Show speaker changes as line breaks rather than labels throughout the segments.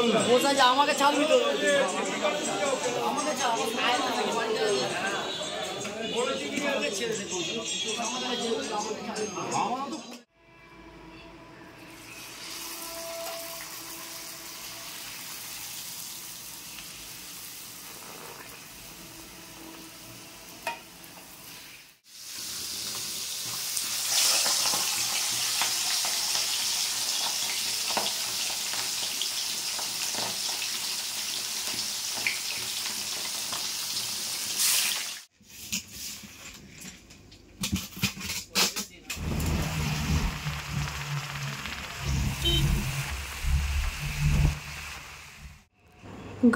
আমাকে ছাড়বি তো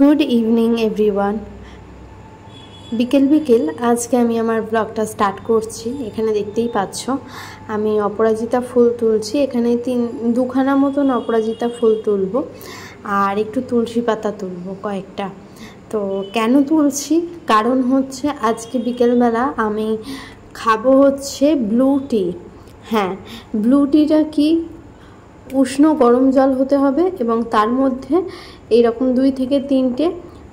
गुड इवनिंग एवरीवन बिकेल बिकेल आज के आमी आमार ब्लगटा स्टार्ट करছি। এখানে দেখতেই পাচ্ছ আমি অপরাজিতা ফুল তুলছি। এখানে দুখানা মতন অপরাজিতা ফুল তুলবো আর একটু তুলসী পাতা তুলবো কয়েকটা। তো কেন তুলছি কারণ হচ্ছে আজকে বিকেলবেলা আমি খাবো হচ্ছে ব্লু টি। হ্যাঁ, ব্লু টিটা কি উষ্ণ গরম জল হতে হবে এবং তার মধ্যে এইরকম 2 থেকে 3টে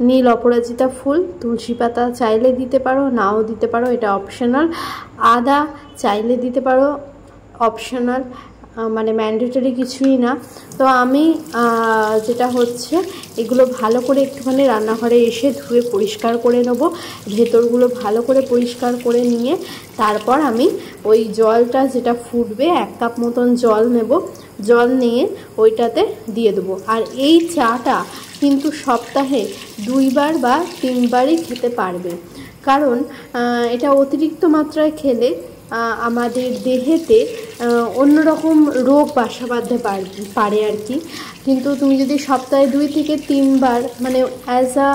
নীল অপরাজিতা ফুল, তুলসী পাতা চাইলে দিতে পারো, নাও দিতে পারো, এটা অপশনাল। আদা চাইলে দিতে পারো, অপশনাল, মানে ম্যান্ডেটরি কিছুই না। তো আমি যেটা হচ্ছে এগুলো ভালো করে একটুখানি রান্নাঘরে এসে ধুয়ে পরিষ্কার করে নেব, ভেতরগুলো ভালো করে পরিষ্কার করে নিয়ে তারপর আমি ওই জলটা যেটা ফুটবে 1 কাপ মতন জল নেব, জল নিয়ে ওইটাতে দিয়ে দেবো। আর এই চাটা কিন্তু সপ্তাহে 2 বার বা 3 বারই খেতে পারবে, কারণ এটা অতিরিক্ত মাত্রায় খেলে আমাদের দেহেতে অন্যরকম রোগ বাসা বাঁধতে পারে আর কি। কিন্তু তুমি যদি সপ্তাহে 2 থেকে 3 বার মানে অ্যাজ আ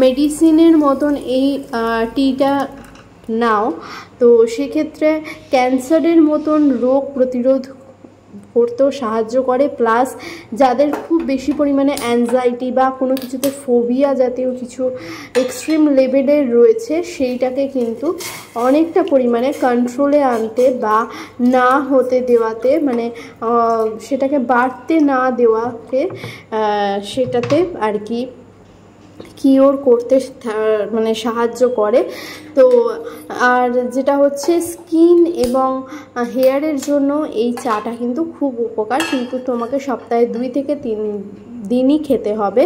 মেডিসিনের মতন এই টিটা নাও, তো সেক্ষেত্রে ক্যান্সারের মতন রোগ প্রতিরোধ করতেও সাহায্য করে। প্লাস যাদের খুব বেশি পরিমাণে অ্যাংজাইটি বা কোনো কিছুতে ফোবিয়া জাতীয় কিছু এক্সট্রিম লেভেলের রয়েছে, সেইটাকে কিন্তু অনেকটা পরিমাণে কন্ট্রোলে আনতে বা না হতে দেওয়াতে, মানে সেটাকে বাড়তে না দেওয়াকে সেটাতে আর কি কিওর করতে মানে সাহায্য করে। তো আর যেটা হচ্ছে স্কিন এবং হেয়ারের জন্য এই চাটা কিন্তু খুব উপকার, কিন্তু তোমাকে সপ্তাহে 2 থেকে 3 দিনই খেতে হবে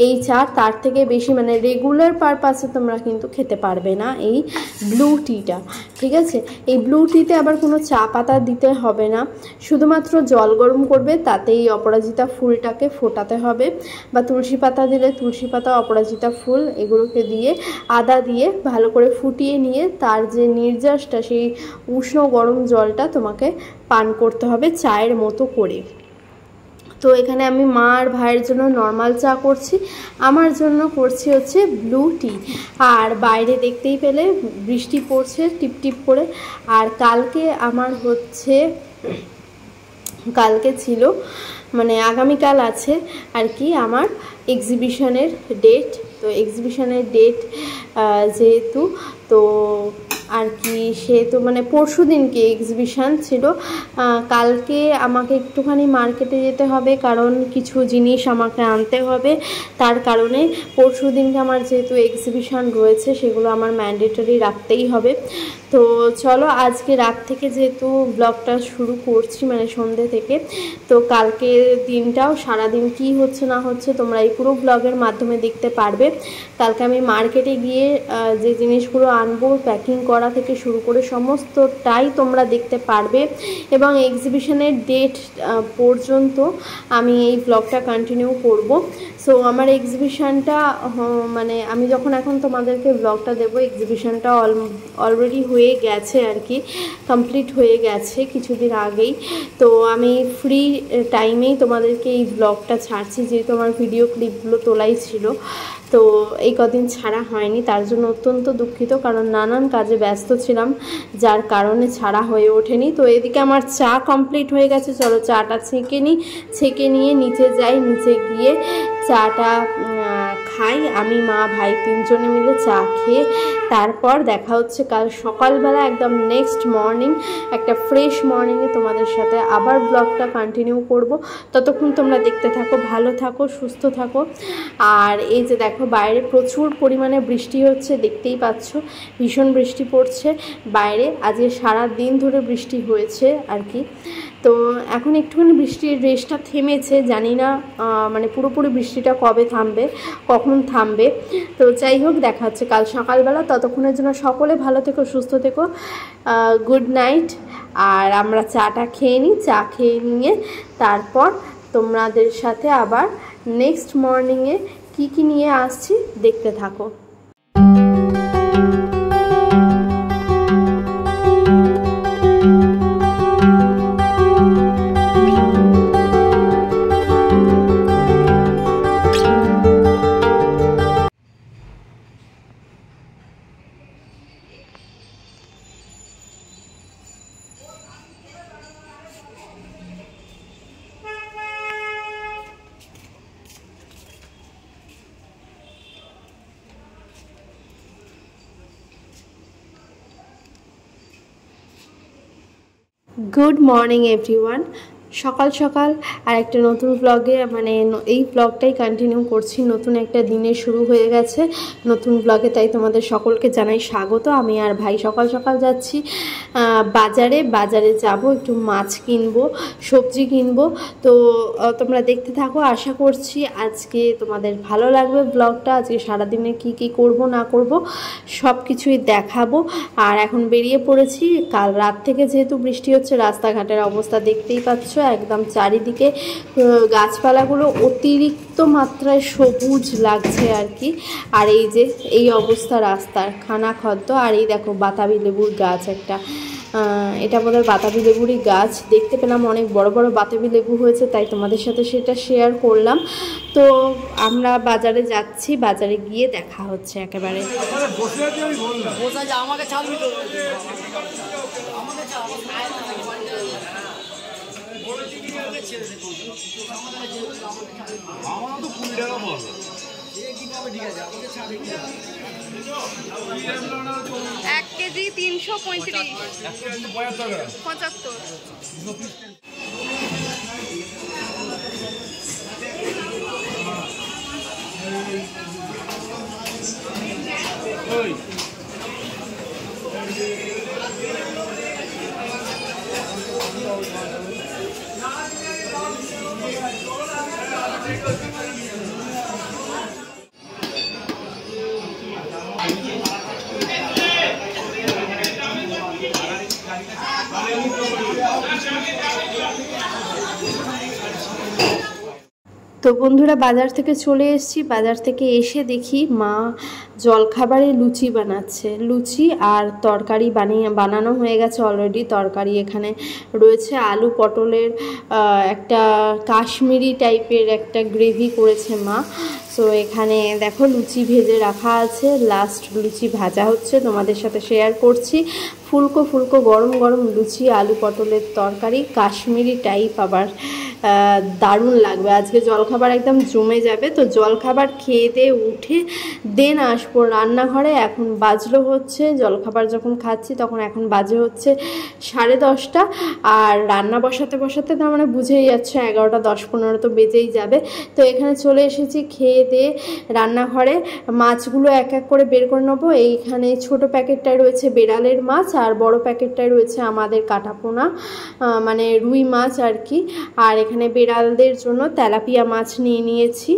এই চা। তার থেকে বেশি মানে রেগুলার পারপাসে তোমরা কিন্তু খেতে পারবে না এই ব্লু টিটা, ঠিক আছে। এই ব্লু টিতে আবার কোনো চা পাতা দিতে হবে না, শুধুমাত্র জল গরম করবে, তাতে এই অপরাজিতা ফুলটাকে ফোটাতে হবে, বা তুলসী পাতা দিলে তুলসী পাতা, অপরাজিতা ফুল এগুলোকে দিয়ে আদা দিয়ে ভালো করে ফুটিয়ে নিয়ে তার যে নির্যাসটা, সেই উষ্ণ গরম জলটা তোমাকে পান করতে হবে চায়ের মতো করে। তো এখানে আমি মা আর ভাইয়ের জন্য নর্মাল চা করছি, আমার জন্য করছি হচ্ছে ব্লু টি। আর বাইরে দেখতেই পেলে বৃষ্টি পড়ছে টিপ টিপ করে। আর কালকে আমার হচ্ছে কালকে ছিল মানে আগামীকাল আছে আর কি আমার এক্সিবিশনের ডেট। তো এক্সিবিশনের ডেট যেহেতু, তো আর কি সেহেতু মানে পরশু দিনকে এক্সিবিশান ছিল। কালকে আমাকে একটুখানি মার্কেটে যেতে হবে, কারণ কিছু জিনিস আমাকে আনতে হবে, তার কারণে পরশু দিনকে আমার যেহেতু এক্সিবিশান রয়েছে সেগুলো আমার ম্যান্ডেটরি রাখতেই হবে। তো চলো আজকে রাত থেকে যেহেতু ব্লগটা শুরু করছি মানে সন্ধ্যে থেকে, তো কালকে দিনটাও সারাদিন কি হচ্ছে না হচ্ছে তোমরা এই পুরো ব্লগের মাধ্যমে দেখতে পারবে। কালকে আমি মার্কেটে গিয়ে যে জিনিসগুলো আনবো প্যাকিং করা থেকে শুরু করে সমস্তটাই তোমরা দেখতে পারবে, এবং এক্সিবিশনের ডেট পর্যন্ত আমি এই ব্লগটা কন্টিনিউ করব। সো আমার এক্সিবিশানটা মানে আমি যখন এখন তোমাদেরকে ব্লগটা দেবো এক্সিবিশানটা অলরেডি হয়ে গেছে আর কি, কমপ্লিট হয়ে গেছে কিছুদিন আগেই। তো আমি ফ্রি টাইমেই তোমাদেরকে এই ব্লগটা ছাড়ছি, যেহেতু আমার ভিডিও ক্লিপগুলো তোলাই ছিল, তো এই কদিন ছাড়া হয়নি, তার জন্য অত্যন্ত দুঃখিত, কারণ নানান কাজে ব্যস্ত ছিলাম যার কারণে ছাড়া হয়ে ওঠেনি। তো এদিকে আমার চা কমপ্লিট হয়ে গেছে, চলো চাটা ছেঁকে নিই, ছেঁকে নিয়ে নিচে যাই, নিচে গিয়ে চাটা ভাই, আমি, মা, ভাই তিনজনে মিলে চা খেয়ে তারপর দেখা হচ্ছে কাল সকালবেলা একদম নেক্সট মর্নিং, একটা ফ্রেশ মর্নিংয়ে তোমাদের সাথে আবার ব্লগটা কন্টিনিউ করব। ততক্ষণ তোমরা দেখতে থাকো, ভালো থাকো, সুস্থ থাকো। আর এই যে দেখো বাইরে প্রচুর পরিমাণে বৃষ্টি হচ্ছে, দেখতেই পাচ্ছ ভীষণ বৃষ্টি পড়ছে বাইরে। আজকে সারা দিন ধরে বৃষ্টি হয়েছে আর কি। তো এখন একটুখানি বৃষ্টির রেশটা থেমেছে, জানি না মানে পুরোপুরি বৃষ্টিটা কবে থামবে, কখন থামবে। তো যাই হোক, দেখা হচ্ছে কাল সকালবেলা। ততক্ষণের জন্য সকলে ভালো থেকো, সুস্থ থেকো, গুড নাইট। আর আমরা চাটা খেয়ে নিই, চা খেয়ে নিয়ে তারপর তোমাদের সাথে আবার নেক্সট মর্নিংয়ে কি নিয়ে আসছি দেখতে থাকো। Good morning everyone. সকাল সকাল আর একটা নতুন ব্লগে, মানে এই ব্লগটাই কন্টিনিউ করছি। নতুন একটা দিনে শুরু হয়ে গেছে নতুন ব্লগে, তাই তোমাদের সকলকে জানাই স্বাগত। আমি আর ভাই সকাল সকাল যাচ্ছি বাজারে যাব, একটু মাছ কিনবো, সবজি কিনবো। তো তোমরা দেখতে থাকো, আশা করছি আজকে তোমাদের ভালো লাগবে ব্লগটা। আজকে সারাদিনে কি করব না করব সব কিছুই দেখাবো। আর এখন বেরিয়ে পড়েছি। কাল রাত থেকে যেহেতু বৃষ্টি হচ্ছে, রাস্তাঘাটের অবস্থা দেখতেই পাচ্ছ, একদম চারিদিকে গাছপালাগুলো অতিরিক্ত মাত্রায় সবুজ লাগছে আর কি। আর এই যে এই অবস্থা রাস্তার, খানা খদ্দ। আর এই দেখো বাতাবি লেবুর গাছ একটা, এটা বোধহয় বাতাবি লেবুরই গাছ। দেখতে পেলাম অনেক বড় বড় বাতাবি লেবু হয়েছে, তাই তোমাদের সাথে সেটা শেয়ার করলাম। তো আমরা বাজারে যাচ্ছি, বাজারে গিয়ে দেখা হচ্ছে একেবারে।
আমাকে ছাড়বি তো,
আমার তো 20 টাকা বল।
এক কেজি 335, 75।
তো বন্ধুরা বাজার থেকে চলে এসেছি। বাজার থেকে এসে দেখি মা জলখাবারে লুচি বানাচ্ছে। লুচি আর তরকারি বানানো হয়ে গেছে অলরেডি। তরকারি এখানে রয়েছে আলু পটলের একটা কাশ্মীরি টাইপের একটা গ্রেভি করেছে মা। সো এখানে দেখো লুচি ভেজে রাখা আছে, লাস্ট লুচি ভাজা হচ্ছে, তোমাদের সাথে শেয়ার করছি। ফুলকো ফুলকো গরম গরম লুচি, আলু পটলের তরকারি, কাশ্মীরি টাইপ, আবার দারুণ লাগবে। আজকে জলখাবার একদম জমে যাবে। তো জলখাবার খেয়ে দিয়ে উঠে দেন আসবো রান্নাঘরে। এখন বাজলো হচ্ছে, জলখাবার যখন খাচ্ছি তখন এখন বাজে হচ্ছে 10:30। আর রান্না বসাতে বসাতে তার মানে বুঝেই যাচ্ছে 11টা 10-15 তো বেজেই যাবে। তো এখানে চলে এসেছি খেয়ে দিয়ে রান্নাঘরে। মাছগুলো এক এক করে বের করে নেবো। এইখানে ছোট প্যাকেটটায় রয়েছে বেড়ালের মাছ, আর বড় প্যাকেটটায় রয়েছে আমাদের কাটাপোনা, মানে রুই মাছ আর কি। আর এখানে বেড়ালদের জন্য তেলাপিয়া মাছ নিয়ে নিয়েছি।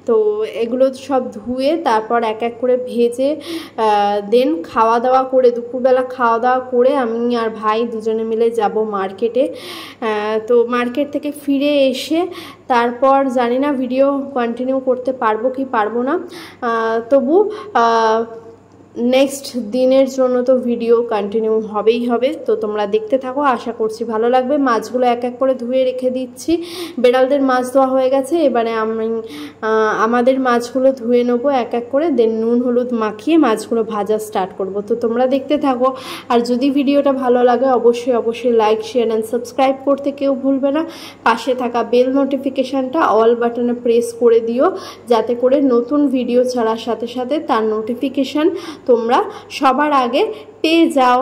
তো এগুলো সব ধুয়ে তারপর এক এক করে ভেজে দেন খাওয়া দাওয়া করে, দুপুরবেলা খাওয়া দাওয়া করে আমি আর ভাই দুজনে মিলে যাব মার্কেটে। তো মার্কেট থেকে ফিরে এসে তারপর জানি না ভিডিও কন্টিনিউ করতে পারবো কি পারবো না, তবু নেক্সট দিনের জন্য তো ভিডিও কন্টিনিউ হবেই হবে, তো তোমরা দেখতে থাকো, আশা করছি ভালো লাগবে। মাছগুলো এক এক করে ধুয়ে রেখে দিচ্ছি। বেড়ালদের মাছ ধোয়া হয়ে গেছে, এবারে আমি আমাদের মাছগুলো ধুয়ে নেবো এক এক করে, দেন নুন হলুদ মাখিয়ে মাছগুলো ভাজা স্টার্ট করব। তো তোমরা দেখতে থাকো, আর যদি ভিডিওটা ভালো লাগে অবশ্যই লাইক শেয়ার অ্যান্ড সাবস্ক্রাইব করতে কেউ ভুলবে না। পাশে থাকা বেল নোটিফিকেশানটা অল বাটনে প্রেস করে দিও, যাতে করে নতুন ভিডিও ছাড়ার সাথে সাথে তার নোটিফিকেশান তোমরা সবার আগে পেয়ে যাও।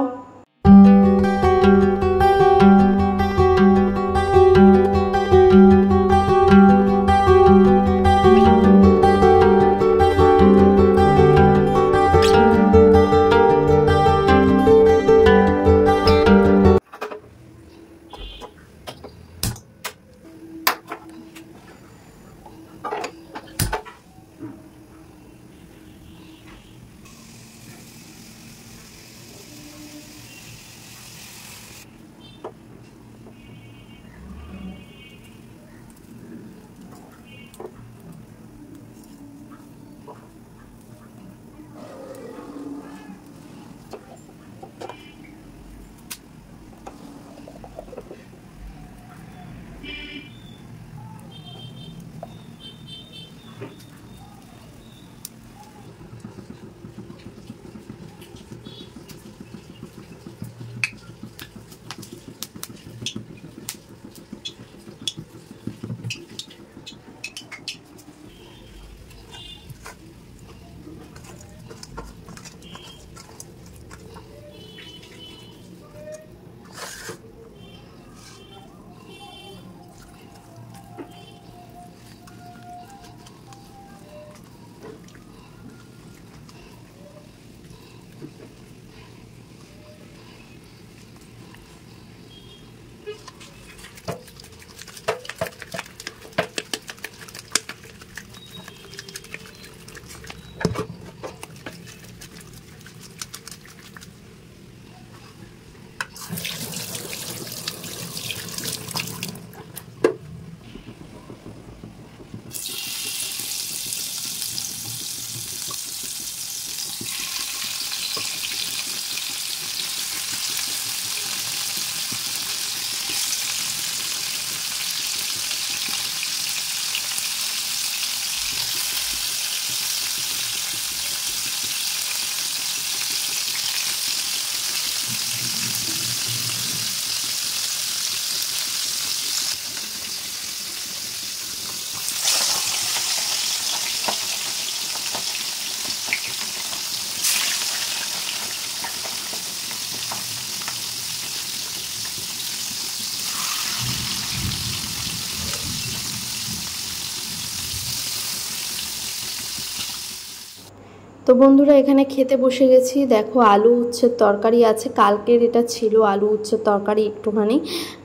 তো বন্ধুরা এখানে খেতে বসে গেছি। দেখো আলু উচ্ছের তরকারি আছে, কালকের এটা ছিল আলু উচ্ছের তরকারি একটুখানি,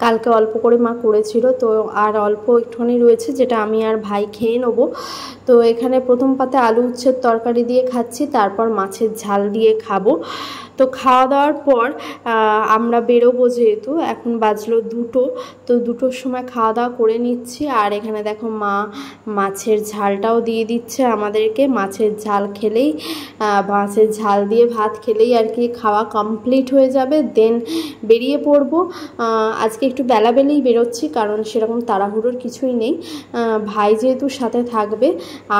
কালকে অল্প করে মা করেছিল, তো আর অল্প একটুখানি রয়েছে যেটা আমি আর ভাই খেয়ে নেবো। তো এখানে প্রথম পাতে আলু উচ্ছের তরকারি দিয়ে খাচ্ছি, তারপর মাছের ঝাল দিয়ে খাবো। তো খাওয়া দাওয়ার পর আমরা বেরোবো, যেহেতু এখন বাজলো 2টো, তো 2টোর সময় খাওয়া দাওয়া করে নিচ্ছি। আর এখানে দেখো মা মাছের ঝালটাও দিয়ে দিচ্ছে আমাদেরকে। মাছের ঝাল খেলেই, মাছের ঝাল দিয়ে ভাত খেলেই আর কি খাওয়া কমপ্লিট হয়ে যাবে, দেন বেরিয়ে পড়বো। আজকে একটু বেলাবেলেই বেরোচ্ছি, কারণ সেরকম তাড়াহুড়োর কিছুই নেই, ভাই যেহেতু সাথে থাকবে,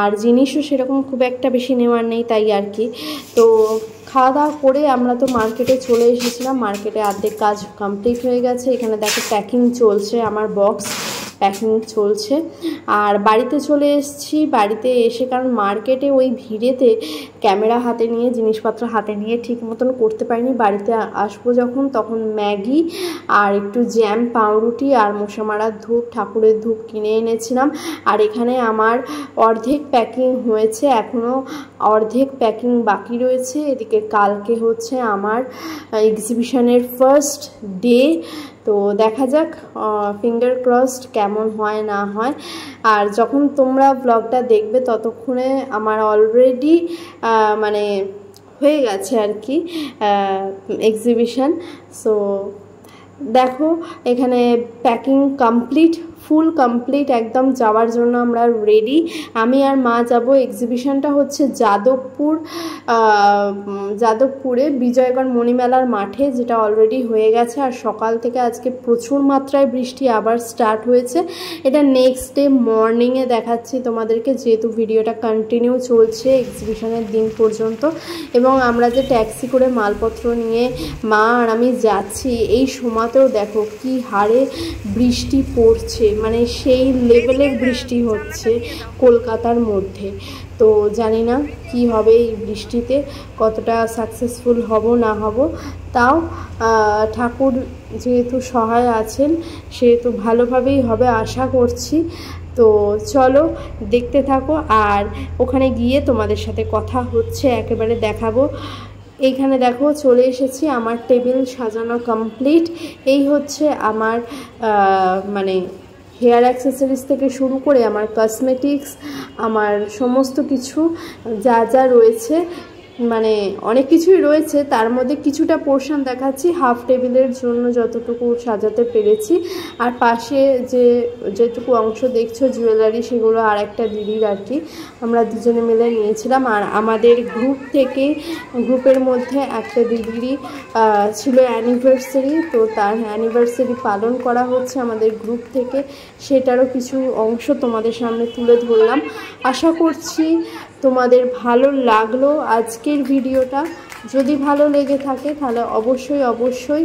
আর জিনিসও সেরকম খুব একটা বেশি নেওয়ার নেই, তাই আর কি। তো খাওয়া দাওয়া করে আমরা তো মার্কেটে চলে এসেছিলাম, মার্কেটে অর্ধেক কাজ কমপ্লিট হয়ে গেছে। এখানে দেখো প্যাকিং চলছে, আমার বক্স প্যাকিং চলছে। আর বাড়িতে চলে এসেছি, বাড়িতে এসে কারণ মার্কেটে ওই ভিড়েতে ক্যামেরা হাতে নিয়ে, জিনিসপত্র হাতে নিয়ে ঠিক মতন করতে পারিনি। বাড়িতে আসবো যখন, তখন ম্যাগি আর একটু জ্যাম, পাউরুটি আর মশা মারার ধূপ, ঠাকুরের ধূপ কিনে এনেছিলাম। আর এখানে আমার অর্ধেক প্যাকিং হয়েছে, এখনও অর্ধেক প্যাকিং বাকি রয়েছে। এদিকে কালকে হচ্ছে আমার এক্সিবিশনের ফার্স্ট ডে, তো দেখা যাক, ফিঙ্গার ক্রসড কেমন হয় না হয়। আর যখন তোমরা ব্লগটা দেখবে ততক্ষণে আমার অলরেডি মানে হয়ে গেছে আর কি এক্সিবিশন। সো দেখো এখানে প্যাকিং কমপ্লিট ফুল কমপ্লিট একদম যাওয়ার জন্য আমরা রেডি। আমি আর মা যাব। এক্সিবিশনটা হচ্ছে যাদবপুরে বিজয়গড় মণিমেলার মাঠে, যেটা অলরেডি হয়ে গেছে। আর সকাল থেকে আজকে প্রচুর মাত্রায় বৃষ্টি আবার স্টার্ট হয়েছে। এটা নেক্সট ডে মর্নিংয়ে দেখাচ্ছি তোমাদেরকে, যেহেতু ভিডিওটা কন্টিনিউ চলছে এক্সিবিশনের দিন পর্যন্ত। এবং আমরা যে ট্যাক্সি করে মালপত্র নিয়ে মা আর আমি যাচ্ছি, এই সময়তেও দেখো কি হারে বৃষ্টি পড়ছে, মানে সেই লেভেলের বৃষ্টি হচ্ছে কলকাতার মধ্যে। তো জানি না কি হবে এই বৃষ্টিতে, কতটা সাকসেসফুল হব না হব। তাও ঠাকুর যেহেতু সহায় আছেন, সেহেতু ভালোভাবেই হবে আশা করছি। তো চলো দেখতে থাকো, আর ওখানে গিয়ে তোমাদের সাথে কথা হচ্ছে একেবারে দেখাবো। এইখানে দেখো চলে এসেছি, আমার টেবিল সাজানো কমপ্লিট। এই হচ্ছে আমার মানে হেয়ার অ্যাক্সেসরিজ থেকে শুরু করে আমার কসমেটিক্স, আমার সমস্ত কিছু যা যা রয়েছে, মানে অনেক কিছুই রয়েছে। তার মধ্যে কিছুটা পোর্শন দেখাচ্ছি, হাফ টেবিলের জন্য যতটুকু সাজাতে পেরেছি। আর পাশে যেটুকু অংশ দেখছো জুয়েলারি, সেগুলো আর একটা দিদির আর কি, আমরা দুজনে মিলে নিয়েছিলাম। আর আমাদের গ্রুপের মধ্যে একটা দিদিরই ছিল অ্যানিভার্সারি, তো তার অ্যানিভার্সারি পালন করা হচ্ছে আমাদের গ্রুপ থেকে, সেটারও কিছু অংশ তোমাদের সামনে তুলে ধরলাম। আশা করছি তোমাদের ভালো লাগলো আজকের ভিডিওটা। যদি ভালো লেগে থাকে তাহলে অবশ্যই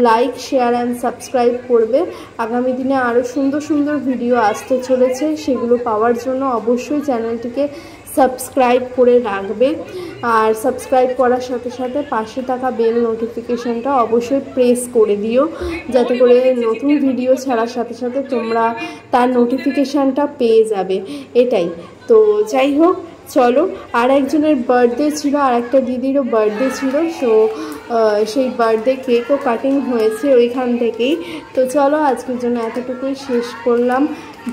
লাইক, শেয়ার অ্যান্ড সাবস্ক্রাইব করবে। আগামী দিনে আরও সুন্দর সুন্দর ভিডিও আসতে চলেছে, সেগুলো পাওয়ার জন্য অবশ্যই চ্যানেলটিকে সাবস্ক্রাইব করে রাখবে। আর সাবস্ক্রাইব করার সাথে সাথে পাশে থাকা বেল নোটিফিকেশানটা অবশ্যই প্রেস করে দিও, যাতে করে নতুন ভিডিও ছাড়ার সাথে সাথে তোমরা তার নোটিফিকেশানটা পেয়ে যাবে। এটাই তো, যাই হোক চলো। আর একজনের বার্থডে ছিল, আর একটা দিদিরও বার্থডে ছিল, সো সেই বার্থডে কেকও কাটিং হয়েছে ওইখান থেকেই। তো চলো আজকের জন্য এতটুকুই শেষ করলাম।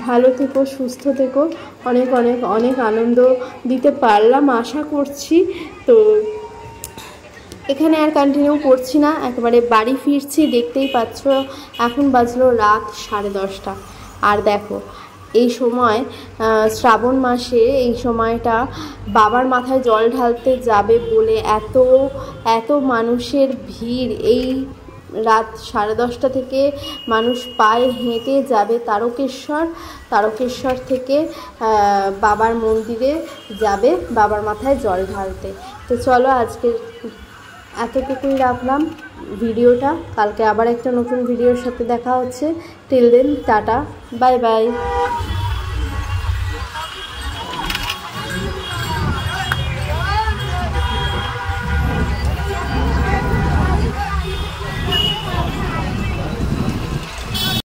ভালো থেকো, সুস্থ থেকো, অনেক অনেক অনেক আনন্দ দিতে পারলাম আশা করছি। তো এখানে আর কন্টিনিউ করছি না, একেবারে বাড়ি ফিরছি। দেখতেই পাচ্ছ এখন বাজলো রাত 10:30। আর দেখো এই সময় শ্রাবণ মাসে এই সময়টা বাবার মাথায় জল ঢালতে যাবে বলে এত মানুষের ভিড়। এই রাত 10:30 থেকে মানুষ পায়ে হেঁটে যাবে তারকেশ্বর থেকে বাবার মন্দিরে যাবে বাবার মাথায় জল ঢালতে। তো চলো আজকে এতটুকুই রাখলাম ভিডিওটা। কালকে আবার একটা নতুন ভিডিওর সাথে দেখা হচ্ছে। Till then tata, bye by.